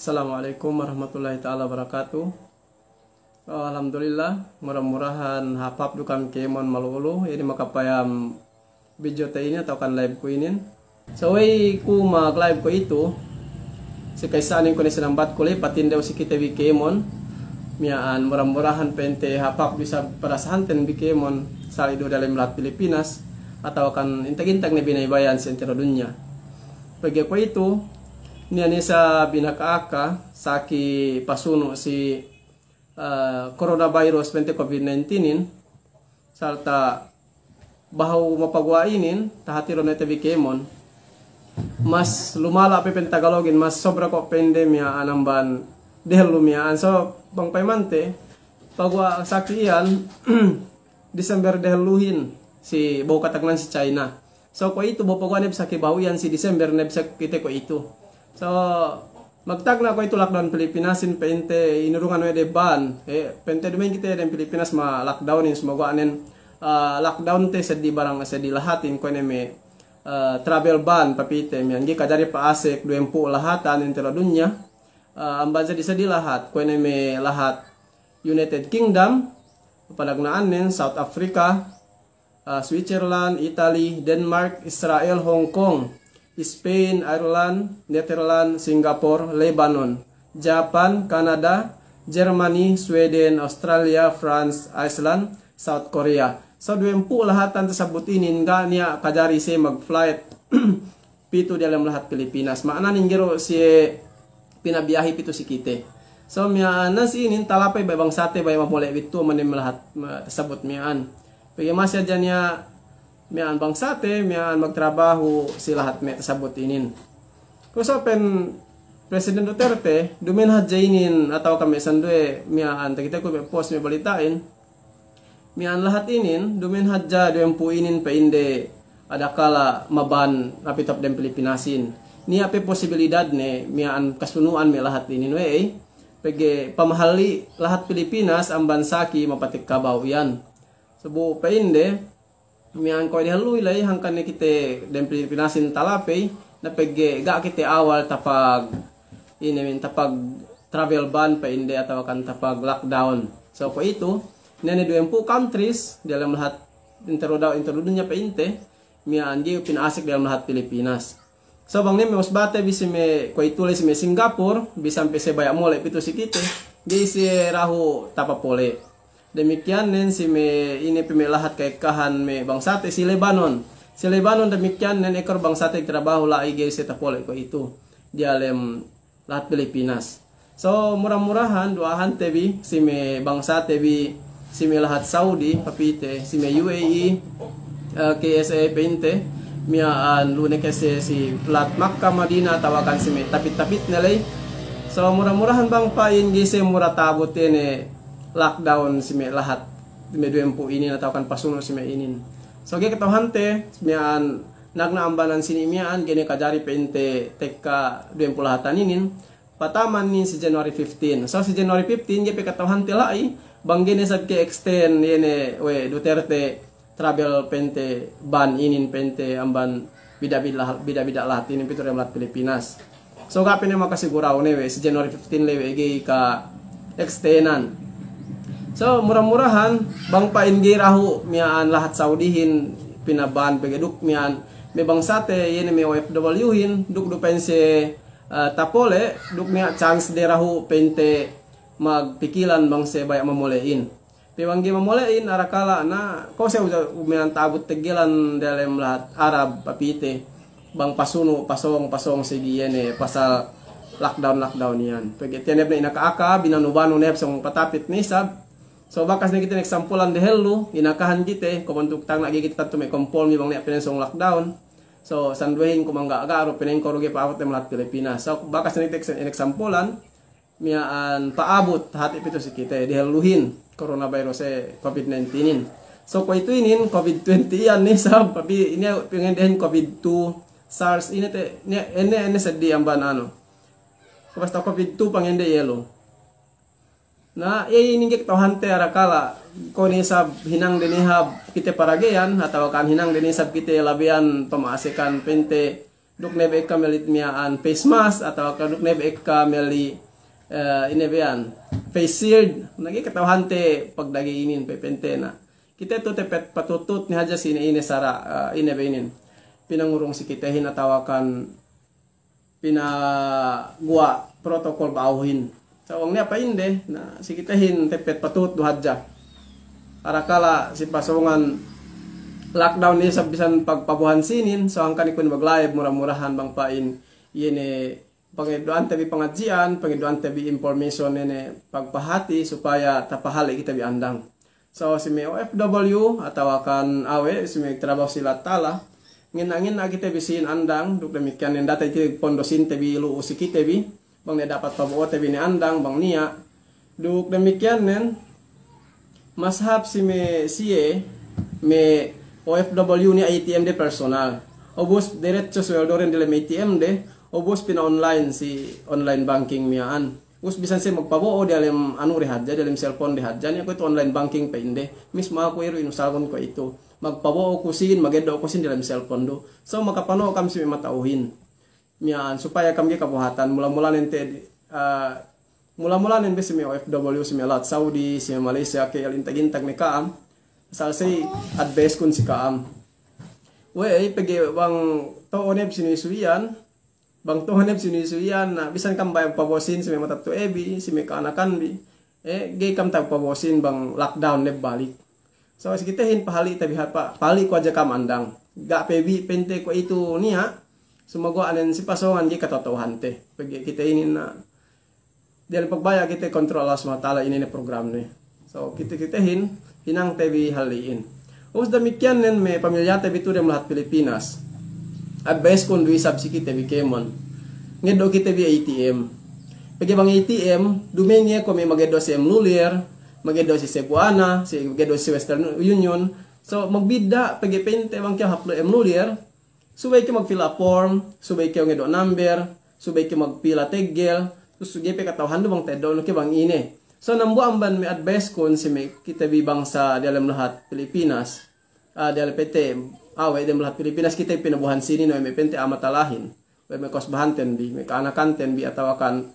Assalamualaikum warahmatullahi taala wabarakatuh. Alhamdulillah, murah-murahan hapap dukam kemon malulu ini makapayam video ini atau kan live ko ini. So way ku mag live ko itu si kaisanin ko ni sinambat ko patin daw si kita bi kemon miaan murah-murahan pente hapap bisa perasahan ten bi kemon sa ido dalam lahat Pilipinas atau kan intag-intag ni binaybayan sa entero dunya. Pagi ko itu niya ni sa binakaaka sa ki pasuno si coronavirus 20 COVID-19 salta bahaw mapagwainin tahatiro na tabi kemon mas lumala pa pentagalogin mas sobra ko pandemya anamban dehel lumiaan so bang paimante pagwa saki iyan December dehel luhin si baw katagnan si China so ko ito baw pagwa neb sa kibaw yan si December neb sa kite ko ito. So, magtag na ko ito lockdown Pilipinasin pente inurungan mo de ban. Pente dumain kita den Pilipinas ma lockdownin sumagwanen lockdown te sa di barang sa di lahatin ko may travel ban papite mianggi kadari paasek 20 lahatan entero dunya. Amban sa di lahat ko may lahat United Kingdom, palagnaanen South Africa, Switzerland, Italy, Denmark, Israel, Hong Kong, Spain, Ireland, Netherlands, Singapore, Lebanon, Japan, Canada, Germany, Sweden, Australia, France, Iceland, South Korea. So 20 lahatan tasabutinin nga niya kajari si mag-flight pito dalam lahat Pilipinas. Maanan giro si pinabiyahe pito si kite. So miyan sinin talapay bay bang sate bay mamulay bito manim lahat tasabut miyan. Pagi masya dyan niya miyan bang sate, miyan magtrabaho si lahat may tasabot inin. Kung sa pen President Duterte, dumin hadjainin ataw kami sandwe, miyan kita ko post may balitain, miyan lahat inin, dumin hadja doon po inin pa inde adakala maban napitap den Pilipinasin. Niya pe posibilidad ne, miyan kasunuan may lahat inin we pege pamahali lahat Pilipinas ang bansaki mapatik kabaw yan. Subo pa inde, miyan ko dihaluy lay hangkan ni kite den Pilipinasin talapay na pegge ga kite awal tapag inimin tapag travel ban pa inde ataw kan tapag lockdown. So po ito nene 20 countries dalam lahat intero dunya pa inte miyan di pinasik dalam lahat Pilipinas. So bang ni mas bate bisi me ko itulay si me Singapore bisan pese baya mole pito si kite di si rahu tapapole. Demikian nen si me ini pemelahat kay kahan me bangsate si Lebanon. Si Lebanon demikian nen ekor bangsate trabaho lai gay sa tapole ko itu di alem lahat Pilipinas. So murah-murahan duahan tebi si me bangsate bi si me lahat Saudi papite si me UAE KSA pente miaan lune kasi si plat Makkah Madinah tawakan si me tapit-tapit nalay. So murah-murahan bang pain gise murah tabot lockdown si may lahat may 20 inin atau kan pasuno si may inin. So gaya katawhante miyan nagnaambanan sini miyan gini kajari pente teka 20 lahatan inin pataman nin si January 15. So si January 15 gaya katawhante lai bang gini sab ke extend yene we Duterte travel pente ban inin pente amban bida-bida lahat inin pito lahat Pilipinas. So gapin na makasiguraw ne we si January 15 lewe gay ka extendan. So murah-murahan bang paingi rahu miyan lahat Saudihin pinaban pageduk miyan may bangsate yen may OFW hin duk dupen si tapole duk miya chance de rahu pente magpikilan bang se baya mamulein. Piwanggi mamulein arakala na ko se miyan tabut tegilan dalam lahat Arab papite bang pasuno pasong sige yen pasal lockdown yan. Pag tiyaneb na inakaaka binanubano neb sa patapit ni sab. So bakas na kita nagsampulan dehelu inakahan kita kumantuk tang lagi kita tanto may kompol mi bang ni pinensong lockdown. So sandwehin ko mangga agaro pinen ko rugi paabot ng lahat Pilipinas. So bakas na nagsampulan miaan paabot hati pito si kita deheluhin coronavirus COVID-19. So ko ito inin COVID-20 yan ni sab papi ini pengen COVID-2 SARS ini te ene sa di amban ano. Basta COVID-2 pangende yelo. Na ninggik tawhante arakala ko ni sab hinang dinihab kita paragayan atau kan hinang dinisab kita labian pamaasikan pente duk nebe ka melit miaan face mask atau ka duk nebe ka meli inebean face shield nagi katawhante pagdagi inin pepentena kita to tepet patutut ni haja sini ini sara inebe inin pinangurong si kita hinatawakan pinagua protokol bauhin so ang niya pa inde na si kita hin tepet patut duhadja arakala si pasongan lockdown ni sa bisan pagpabuhan sinin so ang kanikun mag-live murah-murahan bang pain yene pangiduan tabi pangajian pangiduan tabi information nene pagpahati supaya tapahali kita bi andang so si may OFW atawakan awe si may trabaho sila tala ngin na kita bisin andang duk demikian yang data itu pondosin tabi lu usiki tabi bang ne dapat pabuo tabi ni andang bang niya duk demikian nen mashab si me siye me OFW ni ATM de personal obus diretso sweldo ren dile ATM de obus pina online si online banking miaan us bisan si magpabuo dalam anu rehadja dalam cellphone rehadja ni ako ito online banking pa inde mismo ako iro inusagon ko ito magpabuo ko sin mageddo ko sin dalam cellphone do so makapano kam si matauhin mian supaya kami kabuhatan mula-mula nente mula-mula nente si OFW si Melat Saudi si Malaysia kay alintag-intag ni Kaam asal say advice kun si Kaam we pagi bang tooneb sinisuyan bang tooneb sinisuyan na bisan kam bayang pabosin si Matatu Ebi si Mekanakan bi gay kam tag pabosin bang lockdown neb balik so kita hin pahali tabi pa pali ko aja kamandang ga pebi pente ko itu niya sumago anen si pasongan gi katotohan te pag kita ini na dahil pagbaya kita kontrol Allah SWT ini program ni so kita hinang tabi haliin us demikian nen may pamilya tabi tu dem lahat Pilipinas advice kun dui sab si kita bi kemon ngedo kita bi ATM pagi bang ATM dumenye ko may magedo si Lulier magedo si Cebuana, si magedo si Western Union. So magbida pagi pente bang kaya haplo Lulier. Subay ka magfill up form, subay ka ngedo number, subay ka magpila teggel, susugay pa katawhan do bang tedo no bang ine. So nambuan ban may advice kon si may kita bibang sa dalam lahat Pilipinas. Dalam PT awe dalam lahat Pilipinas kita pinabuhan sini no may pente amatalahin. May kosbahanten bi, may kaanakanten bi atawakan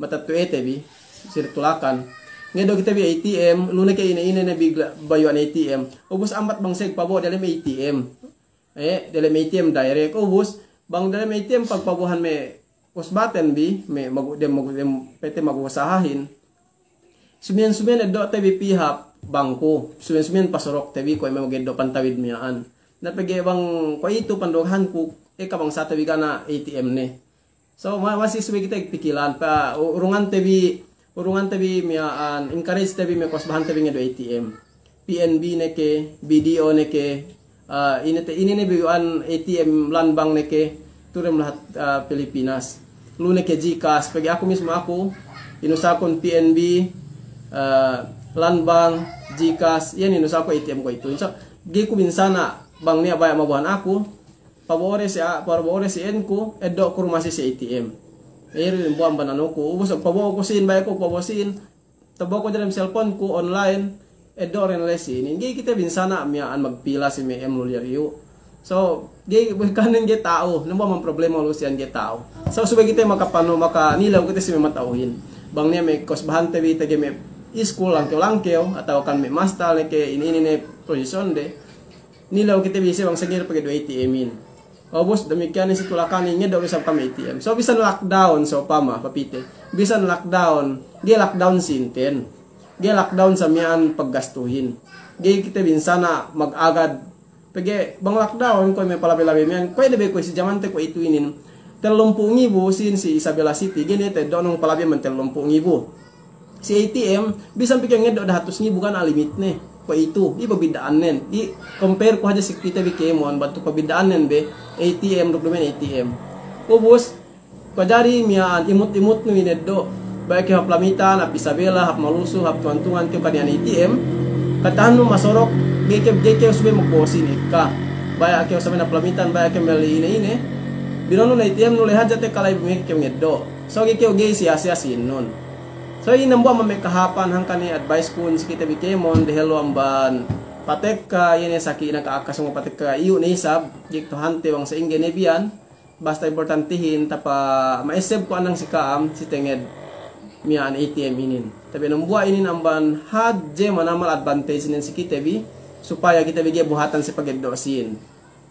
matatuete bi sirtulakan. Ngedo kita bi ATM, luna kay ina na bigla bayuan ATM. Ubus amat bang seg pabo dalam ATM. Dalam ATM direct ubus bang dalam ATM pagpabuhan may kusbaten bi, may magudem pete magusahahin. Sumian edo tabi pihap bangko. Sumian pasorok tabi ko may magedo pantawid miyaan. Napagi bang ko ito pandoghan ko kabang sa tabi kana ATM ne. So masih suwi kita pikilan pa urungan tabi miyaan encourage tabi may kosbahan tabi nga do ATM PNB neke BDO neke ini ne biyuan ATM landbank neke turem lahat Pilipinas lu neke GCash pagi ako mismo ako inusakon PNB landbank GCash yan inusako ATM ko ito so gi ko minsana bang niya baya mabuhan ako pabore si Enko edo ko rumasi si ATM rin buwan banano ko ubos pabo ko sin bay ko pabosin tabo ko dalam cellphone ko online edo ren lesin hindi kita binsana miaan magpila si MM Lulier yu so di kanin ge tao namo man problema lo sian ge tao so subay kita makapano makanilaw kita si matauhin bang niya may kosbahan tabi tagi may school langkew atau kan may master ke ini ne position de nilaw kita bisa bang sagir pag do ATM in obos demikian si tulakan niya daw isang kami ATM. So bisan lockdown so pama papite. Bisan lockdown, gi lockdown sinten. Gi lockdown sa mian paggastuhin. Gi kita binsana mag-agad. Pagi bang lockdown ko may palabi-labi mian. Ko ide ko si jamante ko ituinin. 30,000 sin si Isabela City. Gini te donong palabi man 30,000. Si ATM bisan pikir ngedo 100,000 kan limit ne. Ko itu ibabidaan nen di compare ko aja si kita bi kemon bantu pabidaan nen be ATM dokumen ATM ubus ko jari mian imut-imut no ineddo baik hap lamitan hap Isabela hap malusu hap tuan-tuan ko kanian ATM katahan no masorok geke sube magbosin ka baik ke sa na plamitan baik ke meli ine binono na ATM no lehat jate kalay mi ke ngeddo so geke sia-sia sinon. So inambo may kahapan hangkani advice kun si kita bikemon dehelo amban patek ka yene saki na kaakas mo patek ka iyo ni sab jik to hante wang sa ingge nebian basta importantihin tapa maisip ko anang si kaam si tenged mian ATM inin. Tapi nang buha inin amban hadje manamal advantage nin si kita bi supaya kita bigay buhatan si pageddosin.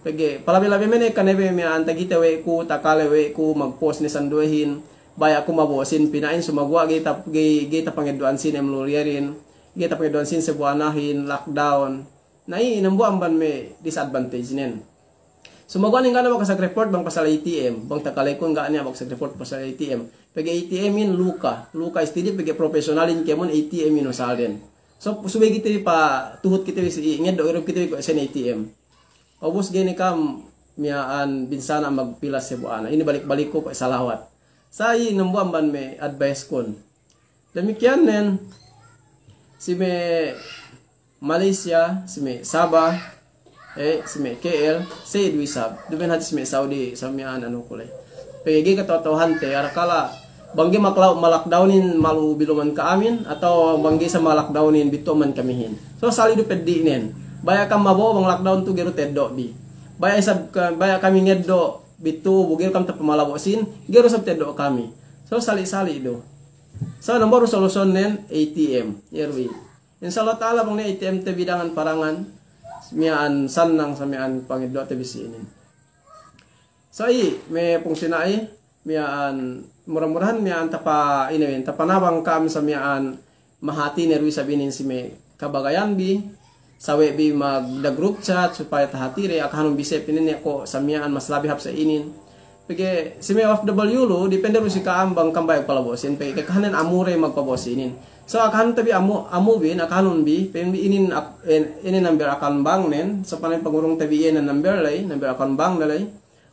Pagi palabi-labi mene kanebe mian tagita we ku takale we ku magpost ni sanduhin baya ko mabosin pinain sumagwa gita pangeddoan sin emluriarin gita pangeddoan sin sebuanahin lockdown. Nai inambu amban me disadvantage nin. Sumagwa ning kana makasag report bang pasal ATM, bang takalay ko nga niya makasag report pasal ATM. Pag ATM in luka istidi pag professionalin kemon ATM in usalden. So subay kita pa tuhot kita si inged do kita ko sen ATM. Obos gani kam miaan binsana magpilas sebuana. Ini balik-balik ko salawat. Sai nambuan ban me advice kon. Demikian nen si me Malaysia, si me Sabah si me KL, si Edwisab. Dumen hati si me Saudi, samian ano kulay. Pagigi katotohan te, arakala, banggi malakdownin malu biluman ka amin, atau banggi sa malakdownin bito man kamihin. So sali do peddiinen. Baya kam mabo bang lockdown tu gero teddo bi. Baya kami ngeddo bitu bugir kam ta pamalabosin, gero sab teddo kami. So sali-sali do. So nomor solusyon nen ATM, yerwi. Insyaallah taala bang ni ATM te bidangan parangan mian sanang sa mian pangidlo te bisinin. So may fungsina mian murah-murahan mian tapa inawin tapanabang kam sa mian mahati nerwi sabinin si me kabagayan bi sawe bi magda group chat supaya tahatire akahanong bisep inin ko sa mian mas labi hap sa inin. Pagi si me OFW lo depende ro si kaambang kambay palabosin pagi kakahanan amure magpabosinin. So akan tabi amu bin akanon bi pembi ini number akan bang nen so panay pagurong tabi na number akan bang dalay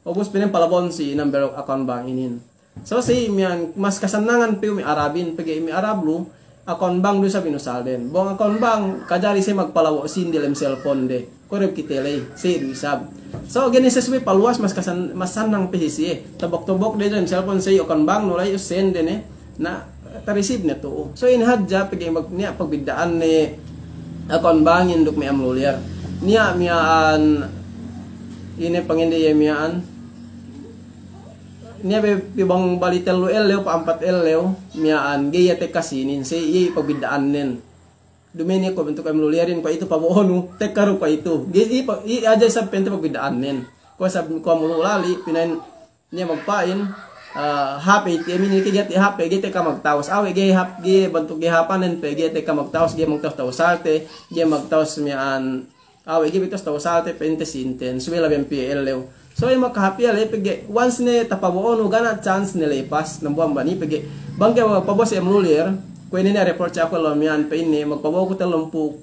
obos pinen palabon si number akan bang inin. So si mian mas kasanangan pe mi arabin pagi mi arablo akan bang do sa binusalden bong akan bang kajari si magpalawo sin dilem cellphone de korep kitele si duisab. So gani sesuai paluas mas sanang pehisi tabok-tabok de dilem cellphone si akan bang nulay send de na ta-receive na to. So inhadja pag niya pagbidaan ni akon bangin duk may amluliar. Niya miyaan ini pangindi miyaan. Niya bibang balitel lo elew pa 4 elew miyaan gaya te kasinin si iya pagbidaan nin. Dumini ko bentuk amluliarin ko ito pabuono te karo ko ito. I aja sa pente pagbidaan nin. Ko sa ko mululali pinain niya magpain HP ATM ini kaya HP gite ka magtawas awe gay hap gi bantuk gi hapanen pe gite ka magtawas gi magtawas salte gi magtawas mian awe gi bitos tawas salte pente sinten suwela ben PL lew so ay makahapi ale pege once ne tapabuono gana chance ne lepas nambuan bani pege bangke pabos emlulier ko ini na report cha ko lomian pe ini magpabaw ko talumpu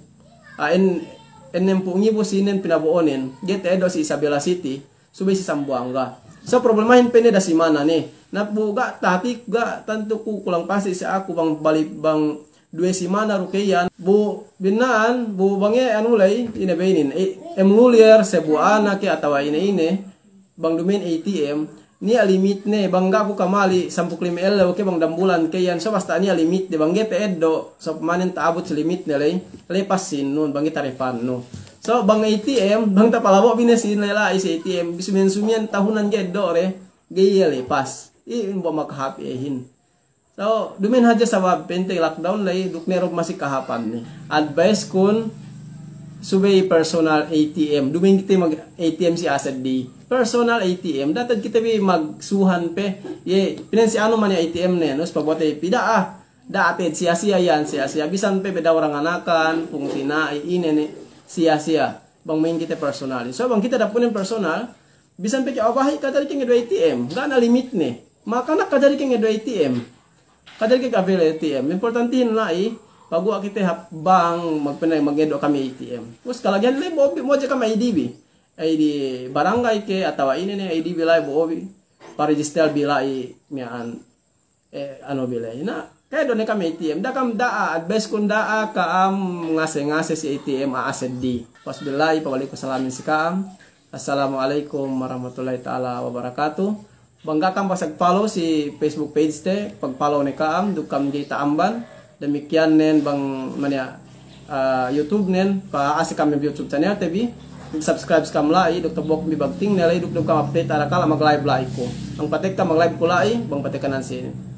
enem pu ngibo sinen pinabuonen gite edo si Isabela City subay si Sambuanga. So problemahin pene da si mana ni. Nabuga tati ga tanto ku kulang pasti sa ako bang balik bang dua si mana rukeyan bu binaan bu bange anulay inabeinin emlulier sebuana ke atawa ine bang dumin ATM ni limit ne bangga ko kamali 15 L ke bang dambulan kayan so basta ni limit de bangge pedo so manen taabot sa limit nilay lepasin nun bangge tarifan no. So bang ATM bang tapalabo binesin lela is ATM bisumen tahunan geddo re gaya lepas in ba makahapi ehin. So dumin haja sa pente lockdown lay duknero masih kahapan ni advice kun subay personal ATM dumin kita mag ATM si asset di personal ATM datad kita bi magsuhan pe ye pinansi ano man ya ATM ne nos pabote pida daated sia-sia yan sia-sia bisan pe beda orang anakan fungsina ine sia-sia bang main kita personal. So bang kita dapunin personal bisan pe kabahay kadari keng edo ATM gana limit ne maka nak kadari keng edo ATM kadari keng avail ATM importantin lai pagwa kita hap bang magpenay magedo kami ATM us kalagyan le bobi mo kami ID bi ID barangay ke atawa ini ne ID bilay bobi pa-register bilay mian ano bilay na kaya doon kami ATM dakam daa advice kun daa kaam ngase si ATM aased di pas bilay pawali ko salamin si kaam. Assalamualaikum warahmatullahi taala wabarakatuh. Bangga kam pasag follow si Facebook page te pag-follow ni kaam dukam di taamban demikian nen bang mania YouTube nen pa asi kami YouTube channel tebi subscribe ka mulai Dr. Bok mi bagting nilai duk kam update arakala mag live lai ko ang patek ka mag live ko lai bang patekanan sin